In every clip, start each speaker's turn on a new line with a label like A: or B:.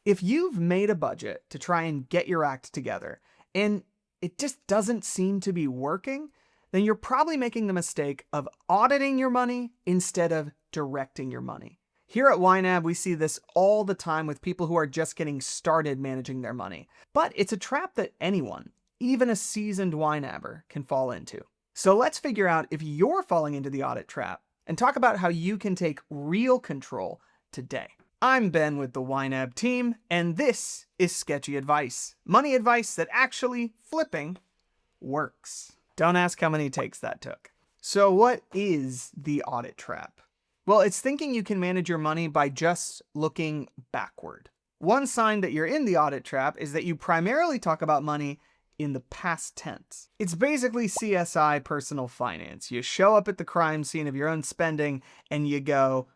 A: If you've made a budget to try and get your act together and it just doesn't seem to be working, then you're probably making the mistake of auditing your money instead of directing your money. Here at YNAB, we see this all the time with people who are just getting started managing their money. But it's a trap that anyone, even a seasoned YNABer, can fall into. So let's figure out if you're falling into the audit trap and talk about how you can take real control today. I'm Ben with the YNAB team, and this is Sketchy Advice. Money advice that actually, flipping, works. Don't ask how many takes that took. So what is the audit trap? Well, it's thinking you can manage your money by just looking backward. One sign that you're in the audit trap is that you primarily talk about money in the past tense. It's basically CSI personal finance. You show up at the crime scene of your own spending and you go,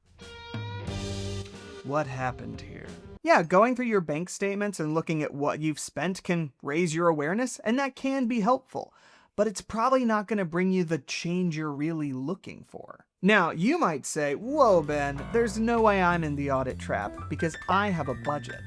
A: what happened here? Yeah, going through your bank statements and looking at what you've spent can raise your awareness, and that can be helpful, but it's probably not going to bring you the change you're really looking for. Now, you might say, whoa, Ben, there's no way I'm in the audit trap because I have a budget.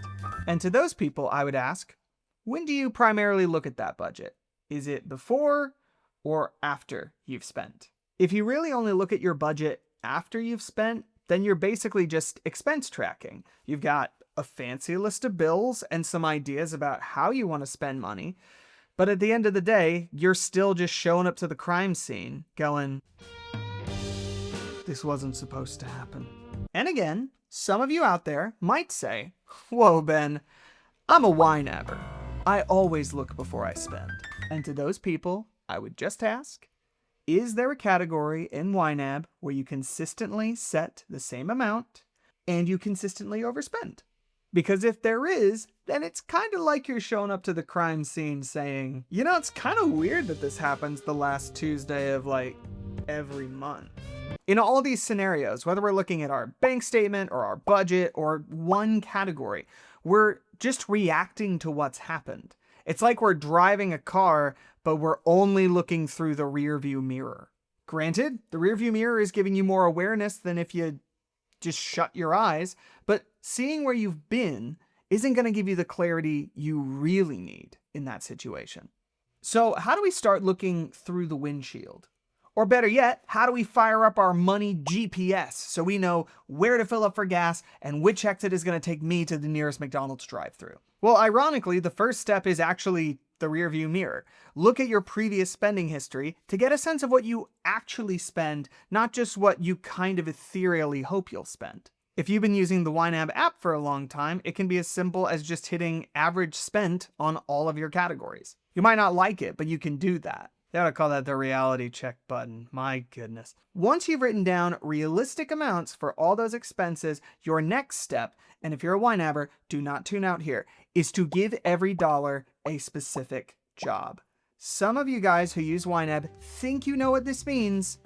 A: And to those people, I would ask, when do you primarily look at that budget? Is it before or after you've spent? If you really only look at your budget after you've spent, then you're basically just expense tracking. You've got a fancy list of bills and some ideas about how you want to spend money. But at the end of the day, you're still just showing up to the crime scene going, this wasn't supposed to happen. And again, some of you out there might say, whoa, Ben, I'm a YNABer. I always look before I spend. And to those people, I would just ask, is there a category in YNAB where you consistently set the same amount and you consistently overspend? Because if there is, then it's kind of like you're showing up to the crime scene saying, you know, it's kind of weird that this happens the last Tuesday of like every month. In all of these scenarios, whether we're looking at our bank statement or our budget or one category, we're just reacting to what's happened. It's like we're driving a car, but we're only looking through the rearview mirror. Granted, the rearview mirror is giving you more awareness than if you just shut your eyes, but seeing where you've been isn't going to give you the clarity you really need in that situation. So how do we start looking through the windshield? Or better yet, how do we fire up our money GPS so we know where to fill up for gas and which exit is going to take me to the nearest McDonald's drive-thru? Well, ironically, the first step is actually the rearview mirror. Look at your previous spending history to get a sense of what you actually spend, not just what you kind of ethereally hope you'll spend. If you've been using the YNAB app for a long time, it can be as simple as just hitting average spent on all of your categories. You might not like it, but you can do that. They ought to call that the reality check button. My goodness. Once you've written down realistic amounts for all those expenses, your next step, and if you're a YNABer, do not tune out here, is to give every dollar a specific job. Some of you guys who use YNAB think you know what this means,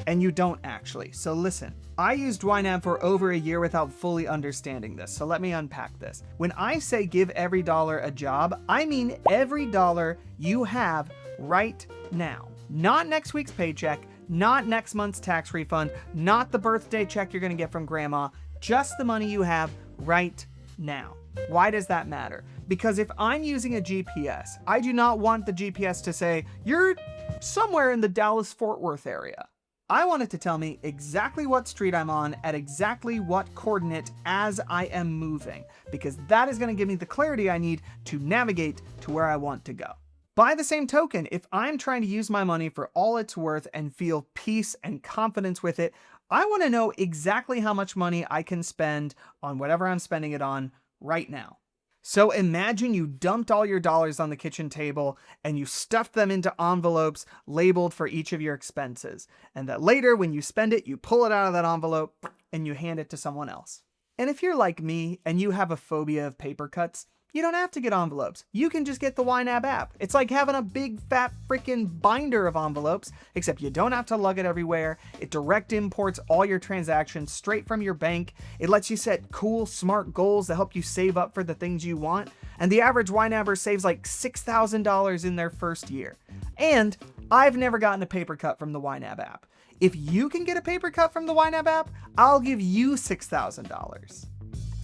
A: and you don't actually. So listen, I used YNAB for over a year without fully understanding this, so let me unpack this. When I say give every dollar a job, I mean every dollar you have right now. Not next week's paycheck, not next month's tax refund, not the birthday check you're gonna get from grandma, just the money you have right now. Why does that matter? Because if I'm using a GPS, I do not want the GPS to say, you're somewhere in the Dallas-Fort Worth area. I want it to tell me exactly what street I'm on at exactly what coordinate as I am moving, because that is going to give me the clarity I need to navigate to where I want to go. By the same token, if I'm trying to use my money for all it's worth and feel peace and confidence with it, I want to know exactly how much money I can spend on whatever I'm spending it on right now. So imagine you dumped all your dollars on the kitchen table and you stuffed them into envelopes labeled for each of your expenses. And that later, when you spend it, you pull it out of that envelope and you hand it to someone else. And if you're like me and you have a phobia of paper cuts, you don't have to get envelopes. You can just get the YNAB app. It's like having a big fat freaking binder of envelopes, except you don't have to lug it everywhere. It direct imports all your transactions straight from your bank. It lets you set cool, smart goals that help you save up for the things you want. And the average YNABer saves like $6,000 in their first year. And I've never gotten a paper cut from the YNAB app. If you can get a paper cut from the YNAB app, I'll give you $6,000.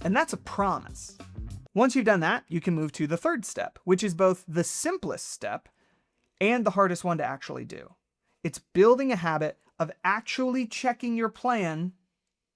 A: And that's a promise. Once you've done that, you can move to the third step, which is both the simplest step and the hardest one to actually do. It's building a habit of actually checking your plan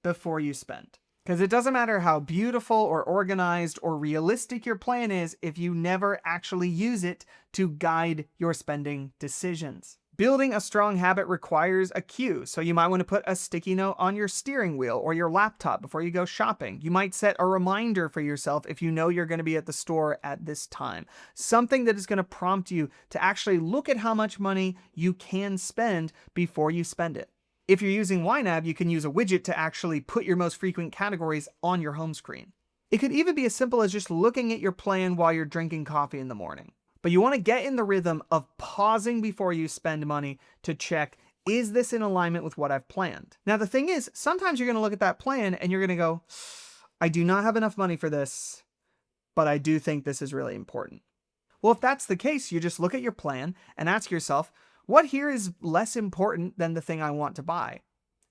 A: before you spend. Because it doesn't matter how beautiful or organized or realistic your plan is if you never actually use it to guide your spending decisions. Building a strong habit requires a cue, so you might want to put a sticky note on your steering wheel or your laptop before you go shopping. You might set a reminder for yourself if you know you're going to be at the store at this time. Something that is going to prompt you to actually look at how much money you can spend before you spend it. If you're using YNAB, you can use a widget to actually put your most frequent categories on your home screen. It could even be as simple as just looking at your plan while you're drinking coffee in the morning. But you want to get in the rhythm of pausing before you spend money to check, is this in alignment with what I've planned? Now, the thing is, sometimes you're going to look at that plan and you're going to go, I do not have enough money for this, but I do think this is really important. Well, if that's the case, you just look at your plan and ask yourself, what here is less important than the thing I want to buy?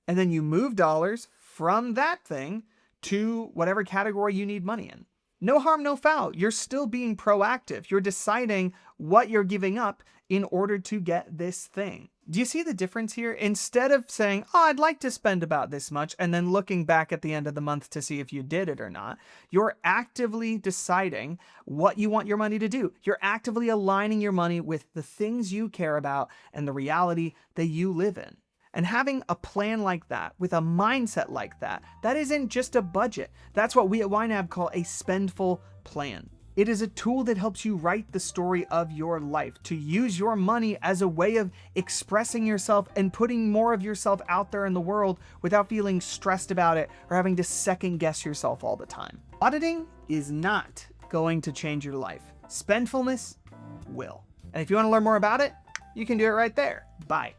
A: And then you move dollars from that thing to whatever category you need money in. No harm, no foul. You're still being proactive. You're deciding what you're giving up in order to get this thing. Do you see the difference here? Instead of saying, oh, I'd like to spend about this much, and then looking back at the end of the month to see if you did it or not, you're actively deciding what you want your money to do. You're actively aligning your money with the things you care about and the reality that you live in. And having a plan like that, with a mindset like that, that isn't just a budget. That's what we at YNAB call a spendful plan. It is a tool that helps you write the story of your life, to use your money as a way of expressing yourself and putting more of yourself out there in the world without feeling stressed about it or having to second guess yourself all the time. Auditing is not going to change your life. Spendfulness will. And if you want to learn more about it, you can do it right there. Bye.